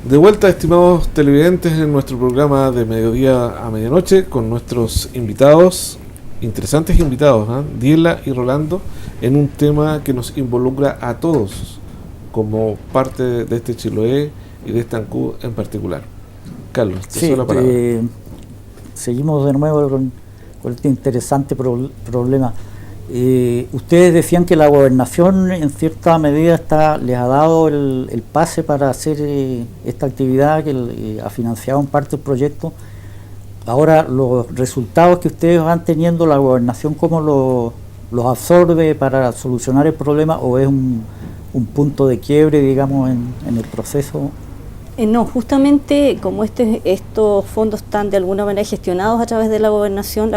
De vuelta, estimados televidentes, en nuestro programa de mediodía a medianoche con nuestros invitados, interesantes invitados, Diela y Rolando, en un tema que nos involucra a todos como parte de este Chiloé y de este Ancud en particular. Carlos, te cedo la palabra. Seguimos de nuevo con este interesante problema. Ustedes decían que la gobernación en cierta medida les ha dado el pase para hacer esta actividad, que ha financiado en parte el proyecto. Ahora, los resultados que ustedes van teniendo, la gobernación, ¿cómo los absorbe para solucionar el problema, o es un punto de quiebre, digamos, en el proceso? No, justamente como estos fondos están de alguna manera gestionados a través de la gobernación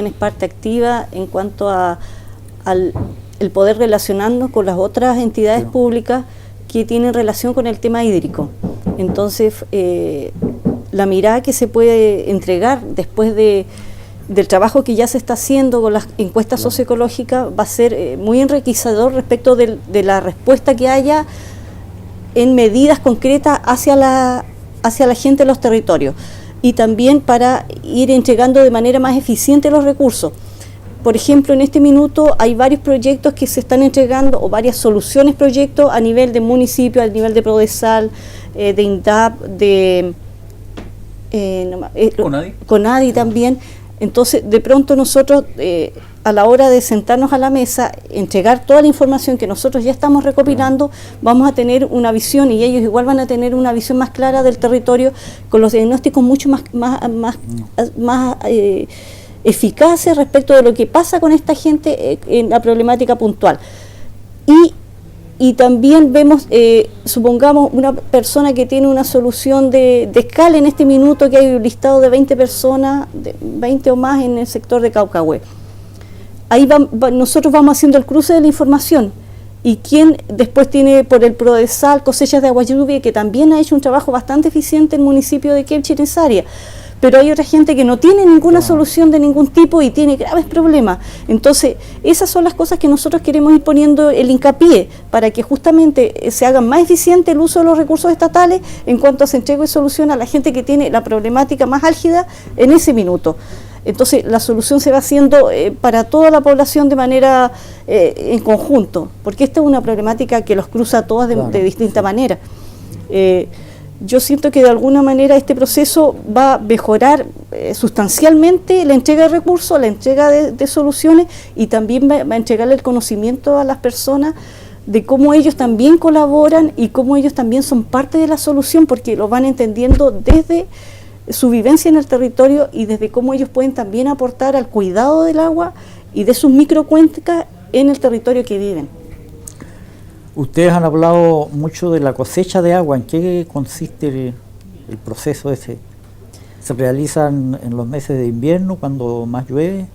es parte activa en cuanto al poder relacionarnos con las otras entidades públicas que tienen relación con el tema hídrico. Entonces, la mirada que se puede entregar después del trabajo que ya se está haciendo con las encuestas socioecológicas va a ser muy enriquecedor respecto de la respuesta que haya en medidas concretas hacia la gente de los territorios, y también para ir entregando de manera más eficiente los recursos. Por ejemplo, en este minuto hay varios proyectos que se están entregando, o varias soluciones, proyectos a nivel de municipio, a nivel de Prodesal, de INDAP, de CONADI también. Entonces, de pronto nosotros, a la hora de sentarnos a la mesa, entregar toda la información que nosotros ya estamos recopilando, vamos a tener una visión, y ellos igual van a tener una visión más clara del territorio, con los diagnósticos mucho más eficaces respecto de lo que pasa con esta gente en la problemática puntual. Y también vemos, supongamos, una persona que tiene una solución de escala en este minuto, que hay un listado de 20 personas, 20 o más en el sector de Caucahue. Ahí nosotros vamos haciendo el cruce de la información, y quien después tiene por el Prodesal cosechas de agua lluvia, que también ha hecho un trabajo bastante eficiente en el municipio de Quelchi, en esa área. Pero hay otra gente que no tiene ninguna solución de ningún tipo y tiene graves problemas. Entonces, esas son las cosas que nosotros queremos ir poniendo el hincapié, para que justamente se haga más eficiente el uso de los recursos estatales en cuanto a se entregue solución a la gente que tiene la problemática más álgida en ese minuto. Entonces, la solución se va haciendo para toda la población de manera en conjunto, porque esta es una problemática que los cruza a todas de distinta manera. Yo siento que de alguna manera este proceso va a mejorar sustancialmente la entrega de recursos, la entrega de soluciones, y también va a entregarle el conocimiento a las personas de cómo ellos también colaboran y cómo ellos también son parte de la solución, porque lo van entendiendo desde su vivencia en el territorio y desde cómo ellos pueden también aportar al cuidado del agua y de sus microcuencas en el territorio que viven. Ustedes han hablado mucho de la cosecha de agua. ¿En qué consiste el proceso ese? ¿Se realiza en los meses de invierno, cuando más llueve?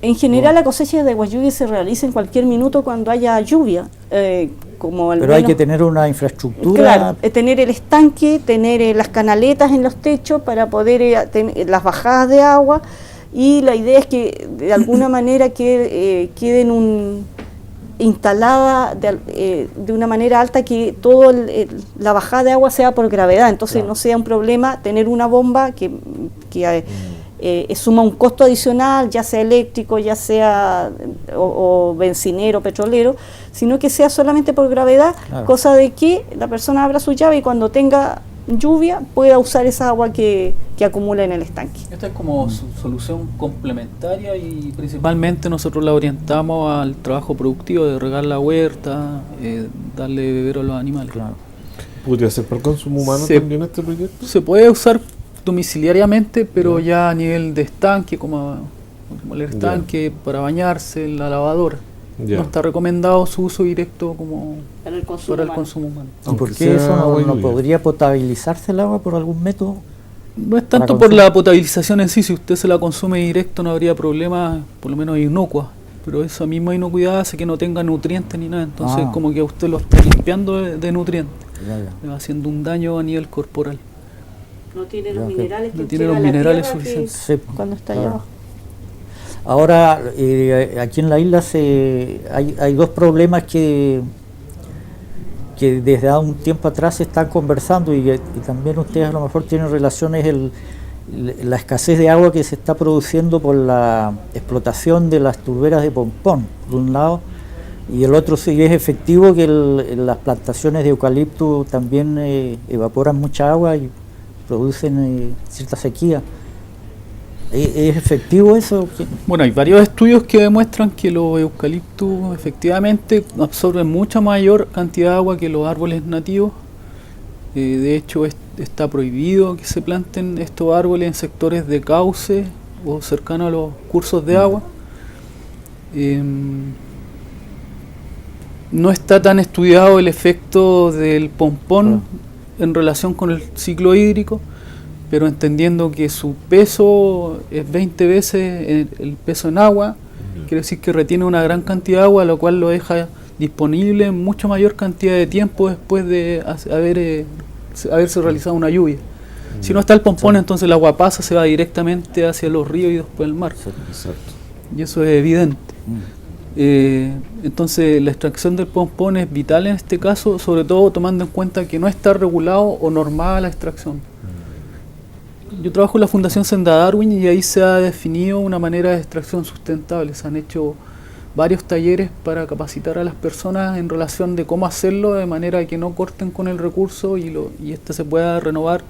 En general, la cosecha de agua lluvia se realiza en cualquier minuto cuando haya lluvia. Pero hay que tener una infraestructura. Claro, tener el estanque, tener las canaletas en los techos para poder tener las bajadas de agua, y la idea es que de alguna manera queden instalada de una manera alta, que toda la bajada de agua sea por gravedad, entonces no sea un problema tener una bomba que suma un costo adicional, ya sea eléctrico, ya sea o bencinero, petrolero, sino que sea solamente por gravedad, cosa de que la persona abra su llave y cuando tenga lluvia pueda usar esa agua que acumula en el estanque. Esta es como su solución complementaria, y principalmente nosotros la orientamos al trabajo productivo de regar la huerta, darle beber a los animales. ¿Podría ser para el consumo humano también este proyecto? Se puede usar domiciliariamente, pero ya a nivel de estanque, como el estanque para bañarse, la lavadora. No está recomendado su uso directo como para el consumo humano. ¿Y por qué eso no podría potabilizarse el agua por algún método? No es tanto por la potabilización en sí. Si usted se la consume directo no habría problema, por lo menos inocua, pero esa misma inocuidad hace que no tenga nutrientes ni nada, entonces como que a usted lo está limpiando de nutrientes, le va haciendo un daño a nivel corporal. No tiene los minerales, no tiene los minerales suficientes cuando está allá abajo. Ahora, aquí en la isla hay dos problemas que desde hace un tiempo atrás se están conversando y también ustedes a lo mejor tienen relaciones, la escasez de agua que se está produciendo por la explotación de las turberas de pompón, de un lado, y el otro sí es efectivo que las plantaciones de eucalipto también evaporan mucha agua y producen cierta sequía. ¿Es efectivo eso? Bueno, hay varios estudios que demuestran que los eucaliptos efectivamente absorben mucha mayor cantidad de agua que los árboles nativos. De hecho, está prohibido que se planten estos árboles en sectores de cauce o cercanos a los cursos de agua. No está tan estudiado el efecto del pompón en relación con el ciclo hídrico, pero entendiendo que su peso es 20 veces el peso en agua, quiere decir que retiene una gran cantidad de agua, lo cual lo deja disponible en mucha mayor cantidad de tiempo después de haberse realizado una lluvia. Si no está el pompón, entonces el agua pasa, se va directamente hacia los ríos y después al mar. Exacto. Y eso es evidente. Entonces la extracción del pompón es vital en este caso, sobre todo tomando en cuenta que no está regulado o normada la extracción. Yo trabajo en la Fundación Senda Darwin y ahí se ha definido una manera de extracción sustentable. Se han hecho varios talleres para capacitar a las personas en relación de cómo hacerlo de manera que no corten con el recurso y este se pueda renovar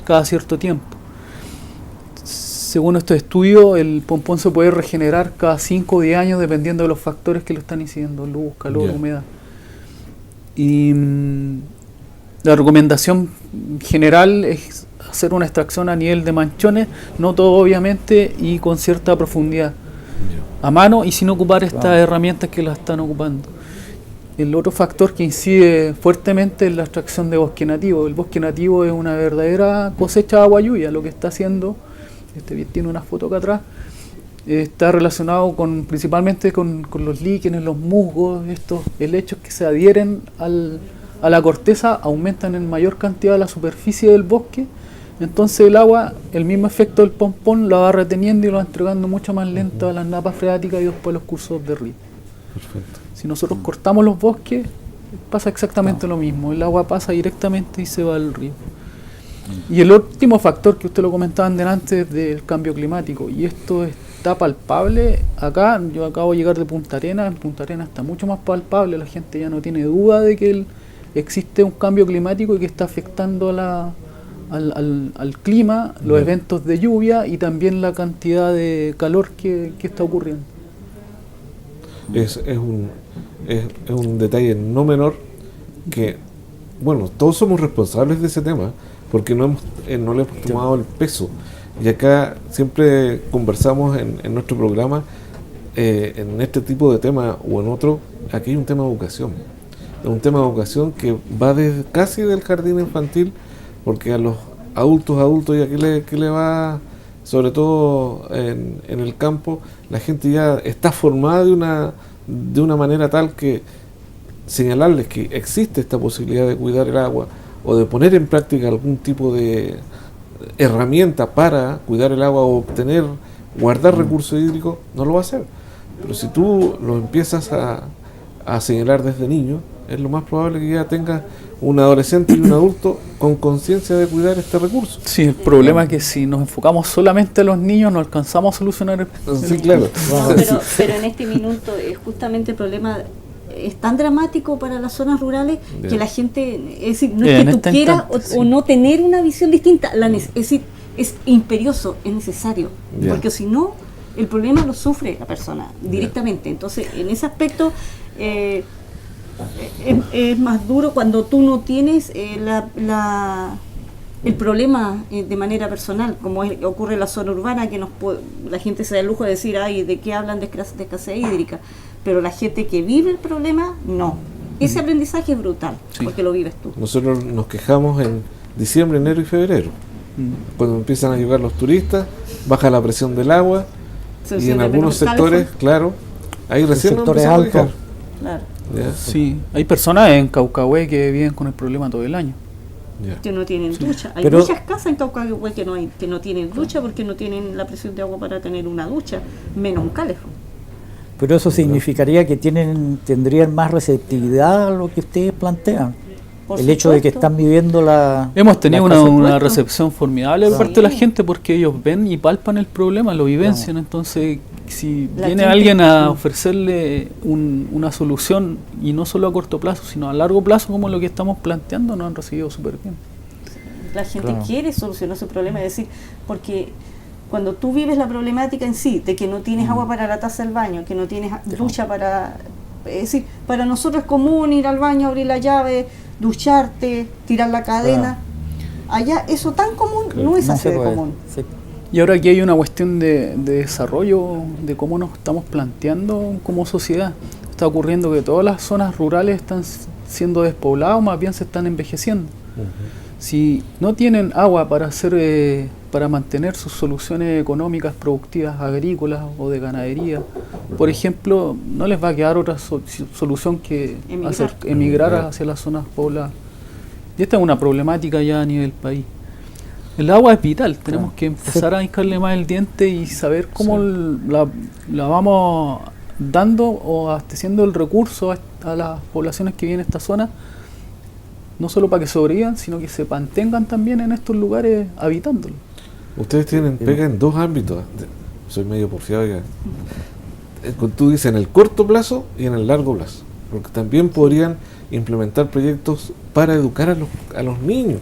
cada cierto tiempo. Según estos estudios, el pompón se puede regenerar cada 5 o 10 años dependiendo de los factores que lo están incidiendo: luz, calor, humedad. Y la recomendación general es hacer una extracción a nivel de manchones, no todo obviamente, y con cierta profundidad a mano, y sin ocupar estas herramientas que las están ocupando. El otro factor que incide fuertemente es la extracción de bosque nativo. El bosque nativo es una verdadera cosecha de agua lluvia. Lo que está haciendo, tiene una foto acá atrás, está relacionado principalmente con los líquenes, los musgos, estos helechos que se adhieren a la corteza, aumentan en mayor cantidad la superficie del bosque. Entonces el agua, el mismo efecto del pompón, la va reteniendo y lo va entregando mucho más lento a las napas freáticas y después a los cursos de río. Perfecto. Si nosotros cortamos los bosques, pasa exactamente lo mismo. El agua pasa directamente y se va al río. Y el último factor que usted lo comentaban delante es del cambio climático. Y esto está palpable. Acá, yo acabo de llegar de Punta Arenas. En Punta Arenas está mucho más palpable. La gente ya no tiene duda de que existe un cambio climático y que está afectando al clima, los eventos de lluvia y también la cantidad de calor que está ocurriendo. Es un detalle no menor que, bueno, todos somos responsables de ese tema porque no le hemos tomado el peso. Y acá siempre conversamos en nuestro programa, en este tipo de tema o en otro, aquí hay un tema de educación. Es un tema de educación que va casi del jardín infantil, porque a los adultos ya que le va, sobre todo en el campo, la gente ya está formada de una manera tal que señalarles que existe esta posibilidad de cuidar el agua o de poner en práctica algún tipo de herramienta para cuidar el agua o guardar recursos hídricos, no lo va a hacer. Pero si tú lo empiezas a señalar desde niño, es lo más probable que ya tengas un adolescente y un adulto con conciencia de cuidar este recurso. Sí, el problema es que si nos enfocamos solamente a los niños no alcanzamos a solucionar sí, claro. No, pero en este minuto justamente el problema es tan dramático para las zonas rurales que la gente, es decir, no es que tú quieras o no tener una visión distinta, es decir, es imperioso, es necesario, porque si no, el problema lo sufre la persona directamente. Entonces, en ese aspecto es más duro cuando tú no tienes el problema de manera personal, como ocurre en la zona urbana, que la gente se da el lujo de decir, ay, ¿de qué hablan de escasez hídrica? Pero la gente que vive el problema, no. Ese aprendizaje es brutal, porque lo vives tú. Nosotros nos quejamos en diciembre, enero y febrero. Cuando empiezan a llegar los turistas, baja la presión del agua, y en algunos sectores, claro, ahí recién sectores altos. Claro. Sí, hay personas en Caucahué que viven con el problema todo el año. que no tienen ducha. Hay Pero, muchas casas en Caucahuayque que no tienen ducha porque no tienen la presión de agua para tener una ducha, menos un calefón. pero eso significaría que tendrían más receptividad a lo que ustedes plantean. Por El hecho de que supuesto. están viviendo Hemos tenido la casa- una recepción formidable por Sí. parte de la gente porque ellos ven y palpan el problema, lo vivencian. Entonces, si La viene gente- alguien a ofrecerle una solución, y no solo a corto plazo, sino a largo plazo, como lo que estamos planteando, nos han recibido súper bien. La gente Claro. quiere solucionar su problema, es decir, porque cuando tú vives la problemática en sí, de que no tienes agua para la taza del baño, que no tienes ducha para... Es decir, para nosotros es común ir al baño, abrir la llave, ducharte, tirar la cadena. Allá eso tan común no es no así se de puede. común. Sí. Y ahora aquí hay una cuestión de desarrollo, de cómo nos estamos planteando como sociedad. Está ocurriendo que todas las zonas rurales están siendo despobladas, más bien se están envejeciendo. Si no tienen agua para para mantener sus soluciones económicas, productivas, agrícolas o de ganadería, por ejemplo, no les va a quedar otra solución que emigrar hacia las zonas pobladas. Y esta es una problemática ya a nivel país. El agua es vital, tenemos que empezar a hincarle más el diente y saber cómo la vamos dando o abasteciendo el recurso a las poblaciones que viven en esta zona, no solo para que sobrevivan, sino que se mantengan también en estos lugares habitándolo. Ustedes tienen pega en dos ámbitos. Soy medio porfiado ya. Tú dices en el corto plazo y en el largo plazo. Porque también podrían implementar proyectos para educar a los niños.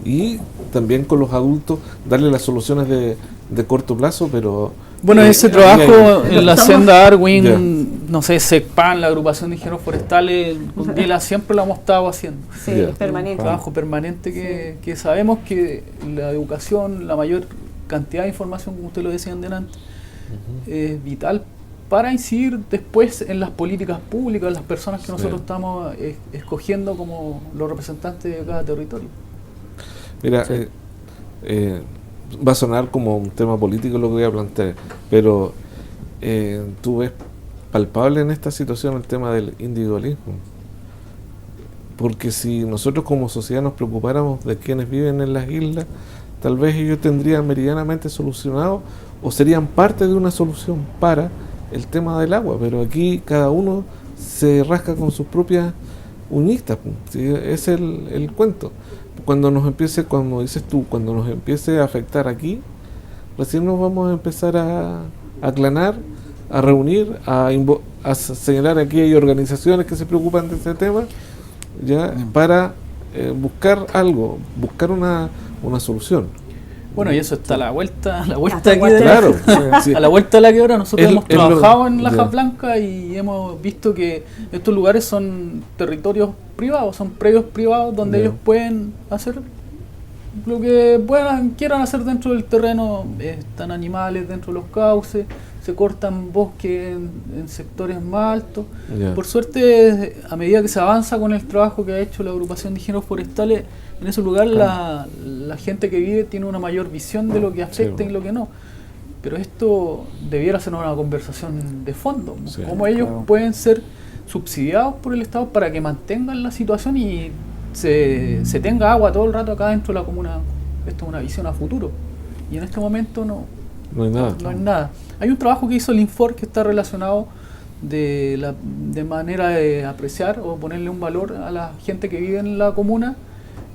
Y también con los adultos darle las soluciones de corto plazo, pero... Bueno, ese trabajo en la Estamos- Senda Darwin, no sé, SECPAN, la agrupación de ingenieros forestales, con Diela siempre lo hemos estado haciendo. Sí, Ya. permanente. Trabajo permanente que sabemos que la educación, la mayor cantidad de información, como usted lo decía delante, es vital para incidir después en las políticas públicas, las personas que nosotros estamos escogiendo como los representantes de cada territorio. Mira, Sí. va a sonar como un tema político lo que voy a plantear, pero tú ves palpable en esta situación el tema del individualismo. Porque si nosotros como sociedad nos preocupáramos de quienes viven en las islas, tal vez ellos tendrían meridianamente solucionado o serían parte de una solución para el tema del agua, pero aquí cada uno se rasca con sus propias uñitas, ¿sí? Es el cuento. Cuando nos empiece, como dices tú, cuando nos empiece a afectar aquí, recién nos vamos a empezar a aclanar, a reunir, a señalar aquí hay organizaciones que se preocupan de este tema, ya para buscar algo, buscar una solución. Bueno, y eso está a la vuelta Hasta aquí vuelta. Claro, sí. a la vuelta de la quebrada. Nosotros hemos Es lo- trabajado en Lajas ya. Blancas y hemos visto que estos lugares son territorios privados, son predios privados donde Ya. ellos pueden hacer lo que quieran hacer dentro del terreno. Están animales dentro de los cauces, se cortan bosques en sectores más altos. Ya. Por suerte, a medida que se avanza con el trabajo que ha hecho la agrupación de ingenieros forestales, en ese lugar la gente que vive tiene una mayor visión de lo que afecta Sí. y lo que no. Pero esto debiera ser una conversación de fondo. Sí. Cómo ellos Claro. pueden ser subsidiados por el Estado para que mantengan la situación y se tenga agua todo el rato acá dentro de la comuna. Esto es una visión a futuro. Y en este momento no No hay nada. hay nada. Hay un trabajo que hizo el Infor que está relacionado de manera de apreciar o ponerle un valor a la gente que vive en la comuna,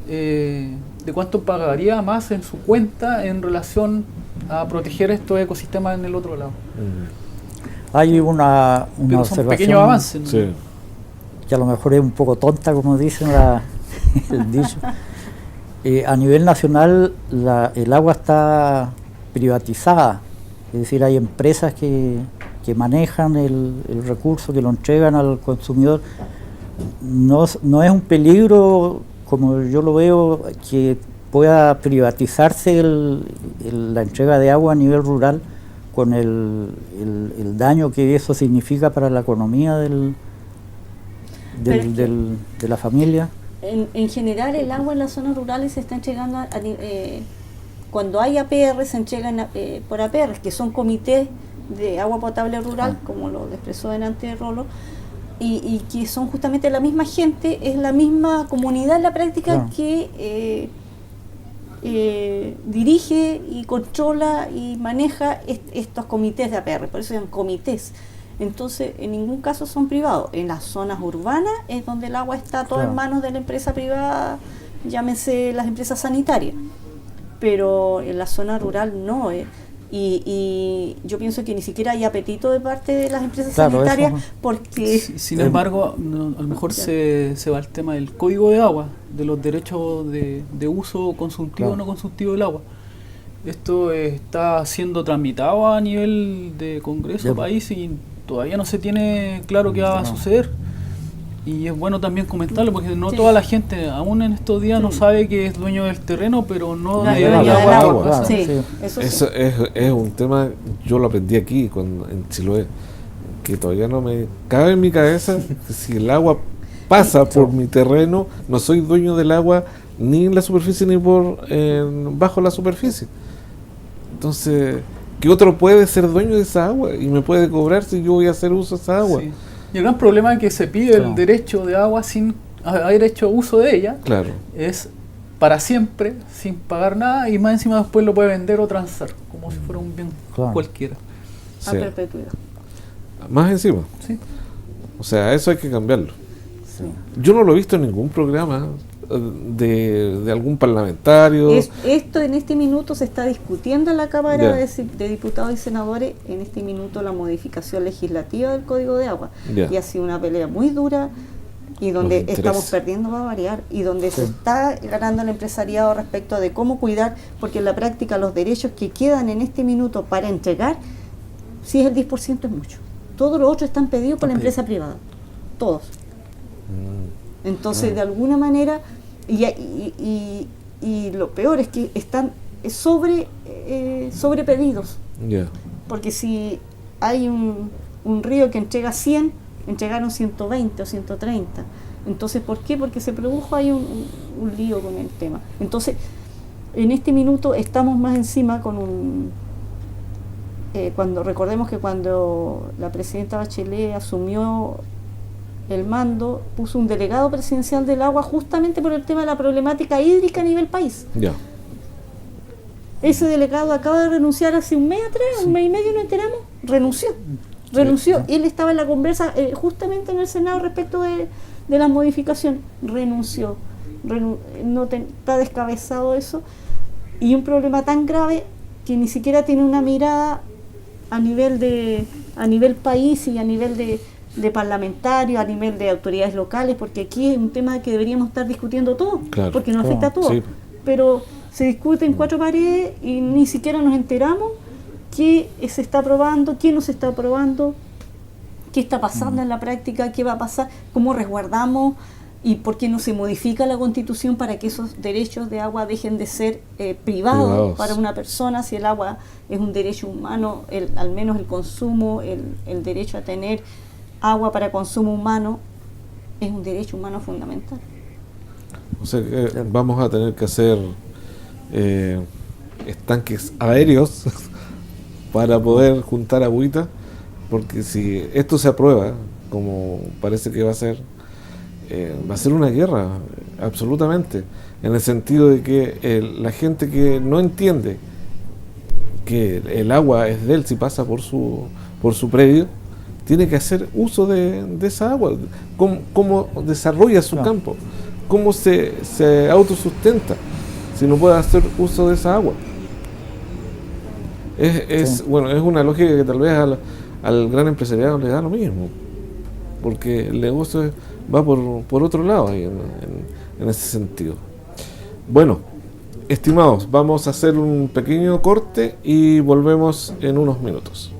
de cuánto pagaría más en su cuenta en relación a proteger estos ecosistemas en el otro lado. Hay una Pero son observación pequeños avances, ¿no? Sí. que a lo mejor es un poco tonta, como dicen el dicho. A nivel nacional el agua está privatizada, es decir, hay empresas que manejan el recurso, que lo entregan al consumidor. No es un peligro, como yo lo veo, que pueda privatizarse la entrega de agua a nivel rural con el daño que eso significa para la economía de la familia. En general, el agua en las zonas rurales se está entregando, cuando hay APR, se entregan por APR, que son comités de agua potable rural, como lo expresó delante de Rolo, y que son justamente la misma gente, es la misma comunidad en la práctica Claro. que dirige y controla y maneja estos comités de APR, por eso se llaman comités. Entonces, en ningún caso son privados. En las zonas urbanas es donde el agua está todo Claro. en manos de la empresa privada, llámense las empresas sanitarias. Pero en la zona rural no. Y yo pienso que ni siquiera hay apetito de parte de las empresas Claro, sanitarias eso. porque... Sin embargo, a lo mejor se va el tema del código de agua, de los derechos de uso consultivo o Claro. no consultivo del agua. Esto está siendo tramitado a nivel de Congreso, Ya. país, y todavía no se tiene claro qué va a No. suceder. Y es bueno también comentarlo, porque no Sí. toda la gente, aún en estos días, no Sí. sabe que es dueño del terreno, pero no La de dueña del del agua. agua. Claro, Sí, sí. eso sí. Eso es un tema, yo lo aprendí aquí en Chiloé, que todavía no me cabe en mi cabeza que si el agua pasa por mi terreno, no soy dueño del agua ni en la superficie ni bajo la superficie. Entonces, ¿qué otro puede ser dueño de esa agua y me puede cobrar si yo voy a hacer uso de esa agua? Sí. Y el gran problema es que se pide Claro. el derecho de agua sin haber hecho uso de ella, Claro. es para siempre, sin pagar nada, y más encima después lo puede vender o transar, como si fuera un bien Claro. cualquiera. A Sí. perpetuidad. Más encima. ¿Sí? O sea, eso hay que cambiarlo. Sí. Yo no lo he visto en ningún programa de algún parlamentario. Esto en este minuto se está discutiendo en la Cámara Ya. de Diputados y Senadores, en este minuto la modificación legislativa del Código de Agua. Ya. Y ha sido una pelea muy dura y donde Nos estamos interesa. perdiendo, va a variar, y donde se está ganando el empresariado respecto de cómo cuidar, porque en la práctica los derechos que quedan en este minuto para entregar, si es el 10% es mucho. Todos los otros están pedidos por la empresa privada. Todos. Entonces, de alguna manera, y lo peor es que están sobrepedidos. Ya. Porque si hay un río que entrega 100, entregaron 120 o 130. Entonces, ¿por qué? Porque se produjo ahí un lío con el tema. Entonces, en este minuto estamos más encima con recordemos que cuando la presidenta Bachelet asumió el mando, puso un delegado presidencial del agua justamente por el tema de la problemática hídrica a nivel país. Ya. Ese delegado acaba de renunciar hace un mes atrás, un mes y medio, ¿no enteramos? Renunció. Él estaba en la conversa justamente en el Senado respecto de la modificación. Renunció. Está descabezado eso. Y un problema tan grave que ni siquiera tiene una mirada a nivel país y a nivel de parlamentarios, a nivel de autoridades locales, porque aquí es un tema que deberíamos estar discutiendo todos, Claro. porque nos afecta a todos. Sí. Pero se discute en cuatro paredes y ni siquiera nos enteramos qué se está aprobando, qué no se está aprobando, qué está pasando en la práctica, qué va a pasar, cómo resguardamos y por qué no se modifica la Constitución para que esos derechos de agua dejen de ser privados para una persona. Si el agua es un derecho humano, al menos el consumo, el derecho a tener agua para consumo humano es un derecho humano fundamental. O sea que vamos a tener que hacer estanques aéreos para poder juntar agüita, porque si esto se aprueba, como parece que va a ser una guerra, absolutamente, en el sentido de que la gente que no entiende que el agua es de él si pasa por su predio, tiene que hacer uso de esa agua. ¿Cómo desarrolla su campo? ¿Cómo se autosustenta si no puede hacer uso de esa agua? Bueno, es una lógica que tal vez al gran empresariado le da lo mismo, porque el negocio va por otro lado ahí en ese sentido. Bueno, estimados, vamos a hacer un pequeño corte y volvemos en unos minutos.